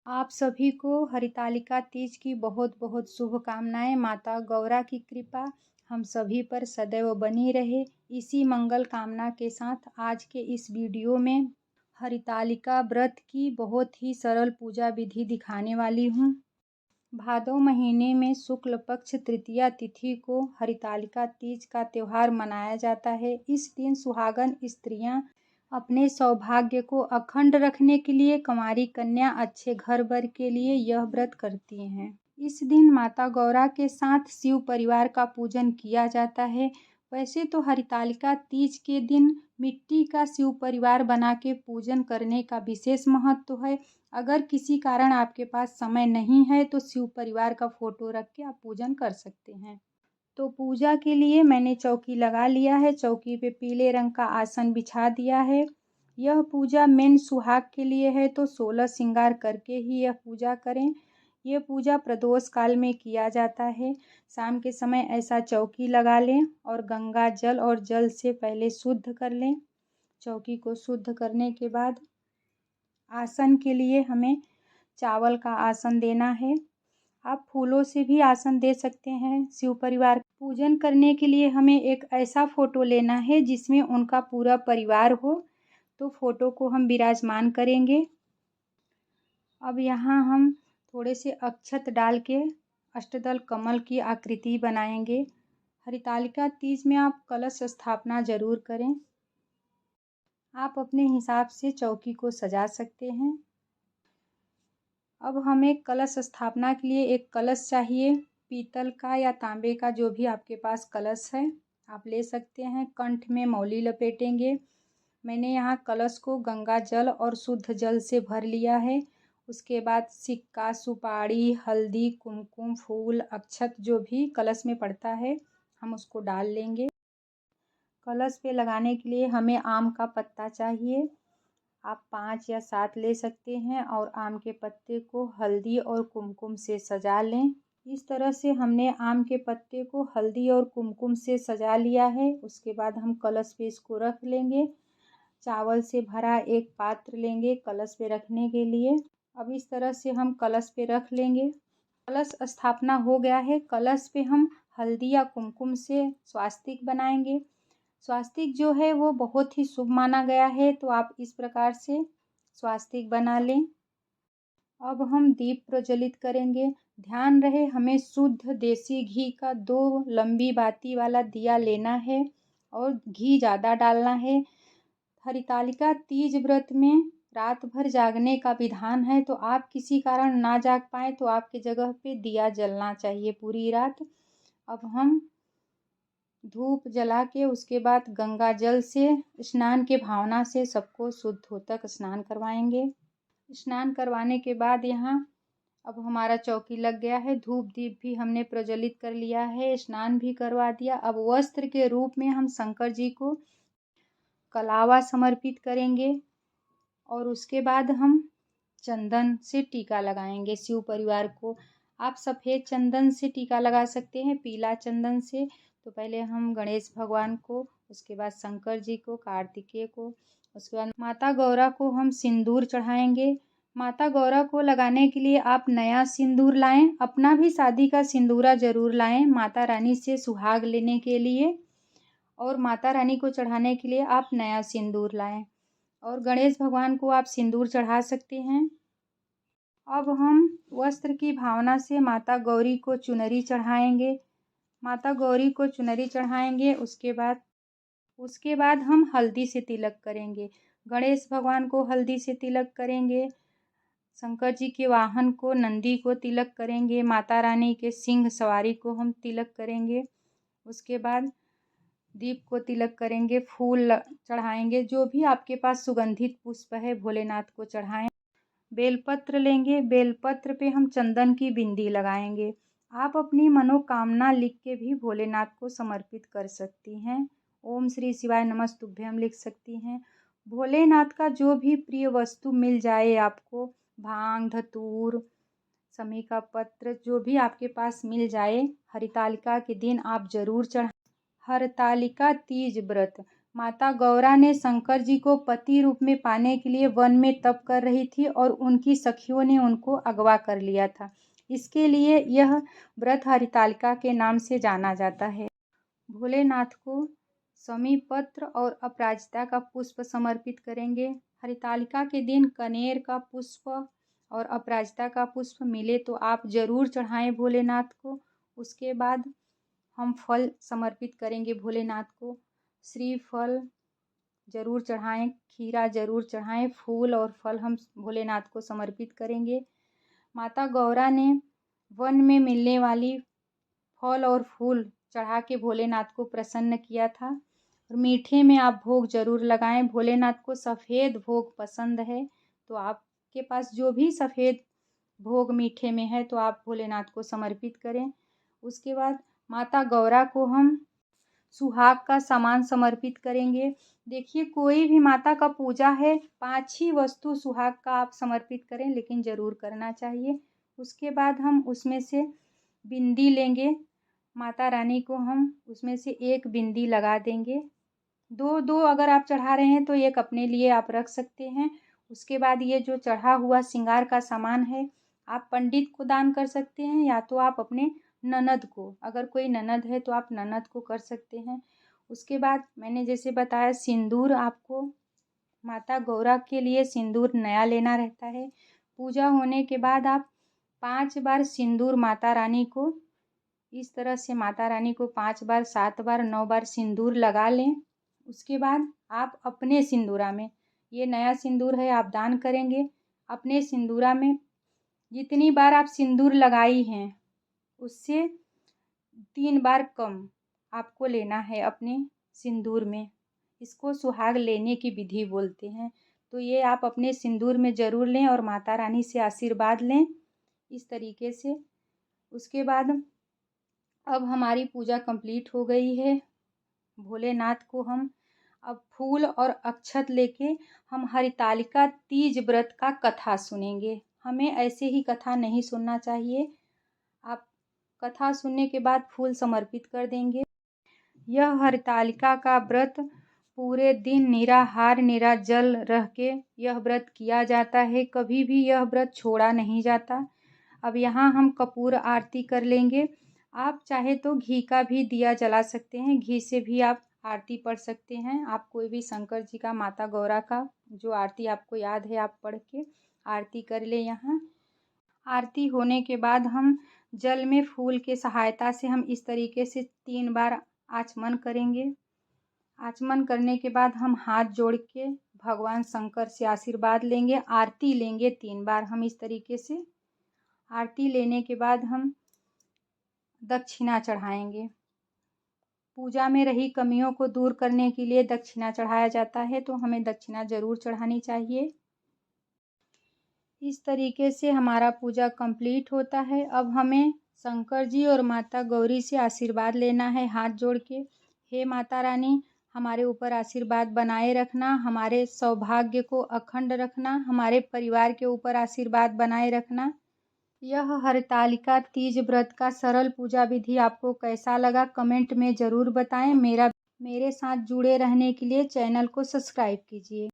आप सभी को हरितालिका तीज की बहुत बहुत शुभकामनाएं। माता गौरा की कृपा हम सभी पर सदैव बनी रहे। इसी मंगल कामना के साथ आज के इस वीडियो में हरितालिका व्रत की बहुत ही सरल पूजा विधि दिखाने वाली हूँ। भादव महीने में शुक्ल पक्ष तृतीया तिथि को हरितालिका तीज का त्यौहार मनाया जाता है। इस दिन सुहागन स्त्रियां अपने सौभाग्य को अखंड रखने के लिए, कुंवारी कन्या अच्छे घर बर के लिए यह व्रत करती हैं। इस दिन माता गौरा के साथ शिव परिवार का पूजन किया जाता है। वैसे तो हरितालिका तीज के दिन मिट्टी का शिव परिवार बना के पूजन करने का विशेष महत्व है। अगर किसी कारण आपके पास समय नहीं है तो शिव परिवार का फोटो रख के आप पूजन कर सकते हैं। तो पूजा के लिए मैंने चौकी लगा लिया है। चौकी पे पीले रंग का आसन बिछा दिया है। यह पूजा मेन सुहाग के लिए है, तो 16 श्रृंगार करके ही यह पूजा करें। यह पूजा प्रदोष काल में किया जाता है। शाम के समय ऐसा चौकी लगा लें और गंगा जल और जल से पहले शुद्ध कर लें। चौकी को शुद्ध करने के बाद आसन के लिए हमें चावल का आसन देना है। आप फूलों से भी आसन दे सकते हैं। शिव परिवार पूजन करने के लिए हमें एक ऐसा फोटो लेना है जिसमें उनका पूरा परिवार हो, तो फोटो को हम विराजमान करेंगे। अब यहाँ हम थोड़े से अक्षत डाल के अष्टदल कमल की आकृति बनाएंगे। हरितालिका तीज में आप कलश स्थापना जरूर करें। आप अपने हिसाब से चौकी को सजा सकते हैं। अब हमें कलश स्थापना के लिए एक कलश चाहिए। पीतल का या तांबे का, जो भी आपके पास कलश है आप ले सकते हैं। कंठ में मौली लपेटेंगे। मैंने यहाँ कलश को गंगा जल और शुद्ध जल से भर लिया है। उसके बाद सिक्का, सुपारी, हल्दी, कुमकुम, फूल, अक्षत जो भी कलश में पड़ता है हम उसको डाल लेंगे। कलश पे लगाने के लिए हमें आम का पत्ता चाहिए। आप 5 या 7 ले सकते हैं और आम के पत्ते को हल्दी और कुमकुम से सजा लें। इस तरह से हमने आम के पत्ते को हल्दी और कुमकुम से सजा लिया है। उसके बाद हम कलश पे इसको रख लेंगे। चावल से भरा एक पात्र लेंगे कलश पे रखने के लिए। अब इस तरह से हम कलश पे रख लेंगे। कलश स्थापना हो गया है। कलश पे हम हल्दी या कुमकुम से स्वास्तिक बनाएंगे। स्वास्तिक जो है वो बहुत ही शुभ माना गया है, तो आप इस प्रकार से स्वास्तिक बना लें। अब हम दीप प्रज्वलित करेंगे। ध्यान रहे हमें शुद्ध देसी घी का 2 लंबी बाती वाला दिया लेना है और घी ज़्यादा डालना है। हरितालिका तीज व्रत में रात भर जागने का विधान है, तो आप किसी कारण ना जाग पाए तो आपके जगह पे दिया जलना चाहिए पूरी रात। अब हम धूप जला के उसके बाद गंगा जल से स्नान के भावना से सबको शुद्ध हो तक स्नान करवाएंगे। स्नान करवाने के बाद यहाँ अब हमारा चौकी लग गया है। धूप दीप भी हमने प्रज्वलित कर लिया है, स्नान भी करवा दिया। अब वस्त्र के रूप में हम शंकर जी को कलावा समर्पित करेंगे और उसके बाद हम चंदन से टीका लगाएंगे शिव परिवार को। आप सफ़ेद चंदन से टीका लगा सकते हैं, पीला चंदन से। तो पहले हम गणेश भगवान को, उसके बाद शंकर जी को, कार्तिकेय को, उसके बाद माता गौरा को हम सिंदूर चढ़ाएंगे। माता गौरा को लगाने के लिए आप नया सिंदूर लाएं। अपना भी शादी का सिंदूरा जरूर लाएं माता रानी से सुहाग लेने के लिए, और माता रानी को चढ़ाने के लिए आप नया सिंदूर लाएं। और गणेश भगवान को आप सिंदूर चढ़ा सकते हैं। अब हम वस्त्र की भावना से माता गौरी को चुनरी चढ़ाएंगे। माता गौरी को चुनरी चढ़ाएंगे। उसके बाद हम हल्दी से तिलक करेंगे। गणेश भगवान को हल्दी से तिलक करेंगे। शंकर जी के वाहन को, नंदी को तिलक करेंगे। माता रानी के सिंह सवारी को हम तिलक करेंगे। उसके बाद दीप को तिलक करेंगे, फूल चढ़ाएंगे। जो भी आपके पास सुगंधित पुष्प है भोलेनाथ को चढ़ाएं। बेलपत्र लेंगे। बेलपत्र पे हम चंदन की बिंदी लगाएंगे। आप अपनी मनोकामना लिख के भी भोलेनाथ को समर्पित कर सकती हैं। ओम श्री शिवाय नमस्तुभ्यम लिख सकती हैं। भोलेनाथ का जो भी प्रिय वस्तु मिल जाए आपको, भांग, धतूर, समी का पत्र, जो भी आपके पास मिल जाए, हरितालिका के दिन आप जरूर चढ़ाएं। हरतालिका तीज व्रत माता गौरा ने शंकर जी को पति रूप में पाने के लिए वन में तप कर रही थी और उनकी सखियों ने उनको अगवा कर लिया था। इसके लिए यह व्रत हरितालिका के नाम से जाना जाता है। भोलेनाथ को समीपत्र और अपराजिता का पुष्प समर्पित करेंगे। हरितालिका के दिन कनेर का पुष्प और अपराजिता का पुष्प मिले तो आप ज़रूर चढ़ाएं भोलेनाथ को। उसके बाद हम फल समर्पित करेंगे भोलेनाथ को। श्रीफल ज़रूर चढ़ाएं, खीरा ज़रूर चढ़ाएं, फूल और फल हम भोलेनाथ को समर्पित करेंगे। माता गौरा ने वन में मिलने वाली फल और फूल चढ़ा के भोलेनाथ को प्रसन्न किया था। और मीठे में आप भोग ज़रूर लगाएं। भोलेनाथ को सफ़ेद भोग पसंद है, तो आपके पास जो भी सफ़ेद भोग मीठे में है तो आप भोलेनाथ को समर्पित करें। उसके बाद माता गौरा को हम सुहाग का सामान समर्पित करेंगे। देखिए, कोई भी माता का पूजा है, 5 ही वस्तु सुहाग का आप समर्पित करें, लेकिन ज़रूर करना चाहिए। उसके बाद हम उसमें से बिंदी लेंगे। माता रानी को हम उसमें से एक बिंदी लगा देंगे। दो अगर आप चढ़ा रहे हैं तो एक अपने लिए आप रख सकते हैं। उसके बाद ये जो चढ़ा हुआ श्रृंगार का सामान है, आप पंडित को दान कर सकते हैं या तो आप अपने ननद को, अगर कोई ननद है तो आप ननद को कर सकते हैं। उसके बाद मैंने जैसे बताया, सिंदूर आपको माता गौरा के लिए सिंदूर नया लेना रहता है। पूजा होने के बाद आप 5 बार सिंदूर माता रानी को इस तरह से माता रानी को 5 बार, 7 बार, 9 बार सिंदूर लगा लें। उसके बाद आप अपने सिंदूरा में, ये नया सिंदूर है, आप दान करेंगे। अपने सिंदूरा में जितनी बार आप सिंदूर लगाई हैं उससे 3 बार कम आपको लेना है अपने सिंदूर में। इसको सुहाग लेने की विधि बोलते हैं। तो ये आप अपने सिंदूर में ज़रूर लें और माता रानी से आशीर्वाद लें इस तरीके से। उसके बाद अब हमारी पूजा कंप्लीट हो गई है। भोलेनाथ को हम अब फूल और अक्षत लेके हम हरितालिका तीज व्रत का कथा सुनेंगे। हमें ऐसे ही कथा नहीं सुनना चाहिए। आप कथा सुनने के बाद फूल समर्पित कर देंगे। यह हरितालिका का व्रत पूरे दिन निराहार निराजल रह के यह व्रत किया जाता है। कभी भी यह व्रत छोड़ा नहीं जाता। अब यहाँ हम कपूर आरती कर लेंगे। आप चाहे तो घी का भी दिया जला सकते हैं, घी से भी आप आरती पढ़ सकते हैं। आप कोई भी शंकर जी का, माता गौरा का जो आरती आपको याद है आप पढ़ के आरती कर ले। यहाँ आरती होने के बाद हम जल में फूल के सहायता से हम इस तरीके से 3 बार आचमन करेंगे। आचमन करने के बाद हम हाथ जोड़ के भगवान शंकर से आशीर्वाद लेंगे। आरती लेंगे 3 बार हम इस तरीके से। आरती लेने के बाद हम दक्षिणा चढ़ाएंगे। पूजा में रही कमियों को दूर करने के लिए दक्षिणा चढ़ाया जाता है, तो हमें दक्षिणा ज़रूर चढ़ानी चाहिए। इस तरीके से हमारा पूजा कंप्लीट होता है। अब हमें शंकर जी और माता गौरी से आशीर्वाद लेना है हाथ जोड़ के। हे माता रानी, हमारे ऊपर आशीर्वाद बनाए रखना, हमारे सौभाग्य को अखंड रखना, हमारे परिवार के ऊपर आशीर्वाद बनाए रखना। यह हरितालिका तीज व्रत का सरल पूजा विधि आपको कैसा लगा कमेंट में ज़रूर बताएं। मेरे साथ जुड़े रहने के लिए चैनल को सब्सक्राइब कीजिए।